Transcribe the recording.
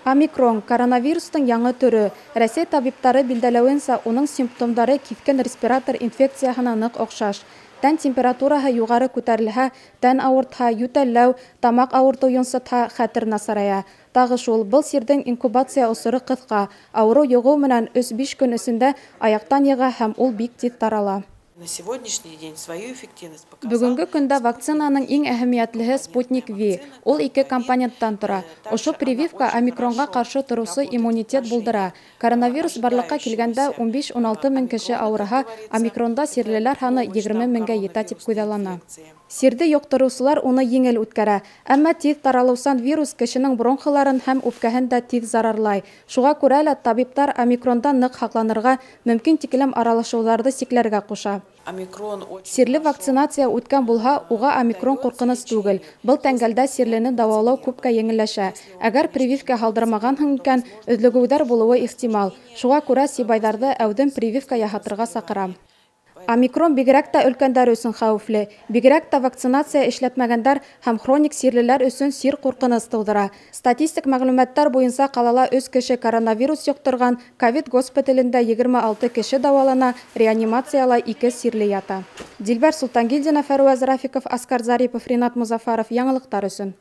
Омикрон – коронавирустың яңы түрі. Рәсәй табиптары билдәләүенсә, уның симптомдары киҫкен респиратор инфекцияһына ныҡ оҡшаш. Тән температураһы юғары күтәрелһә, тән ауыртһа, йүтәлләү, тамаҡ ауыртыу йонсотһа, хәтер насарая. Тағы шул, был сирҙең инкубация осоро ҡыҫҡа. Ауырыу йоғоу менән 3-5 көн эсендә аяҡтан йыға һәм ул бик тиҙ тарала. На сегодняшний день свою эффективность показал. Бүгенге көндә вакцинаның иң әһәмиәтлеһе Спутник V. Ул 2 компоненттан тора. Ошо прививка омикронға ҡаршы тороусы иммунитет булдыра. Коронавирус барлыҡҡа килгәндә 15-16 мең кеше ауырыһа, омикронда сирлеләр һаны 20 меңгә етә тип күҙаллана. Сирҙе йоҡтороусылар уны еңел үткәрә, әммә тиҙ таралыусан вирус кешенең бронхоларын һәм үпкәһен дә тиҙ зарарлай. Шуға күрә лә табиптар омикрондан ныҡ һаҡланырға, мөмкин тиклем аралашыуҙарҙы сикләргә ҡуша. Сирле вакцинация үткән булһа, уға омикрон ҡурҡыныс түгел. Был тәңгәлдә сирлене дауалау күпкә еңелләшә. Әгәр прививка һалдырмағанһың икән, өҙлөгөүҙәр булыуы ихтимал. Шуға күрә сибайҙарҙы әүҙем прививка яһатырға саҡырам. Омикрон бигерәк тә өлкәндәр өсөн хәүефле. Бигерәк тә вакцинация эшләтмәгәндәр һәм хроник сирлеләр өсөн сир ҡурҡыныс тыуҙыра. Статистик мәғлүмәттәр буйынса ҡалала 3 кеше коронавирус йоҡторған, ковид госпиталендә 26 кеше дауалана, реанимацияла 2 сирле ята. Дилбәр Солтангилдина, Фәруәз Рафиков, Аскар Зарипов, Ринат Музафаров. Яңылыҡтар өсөн.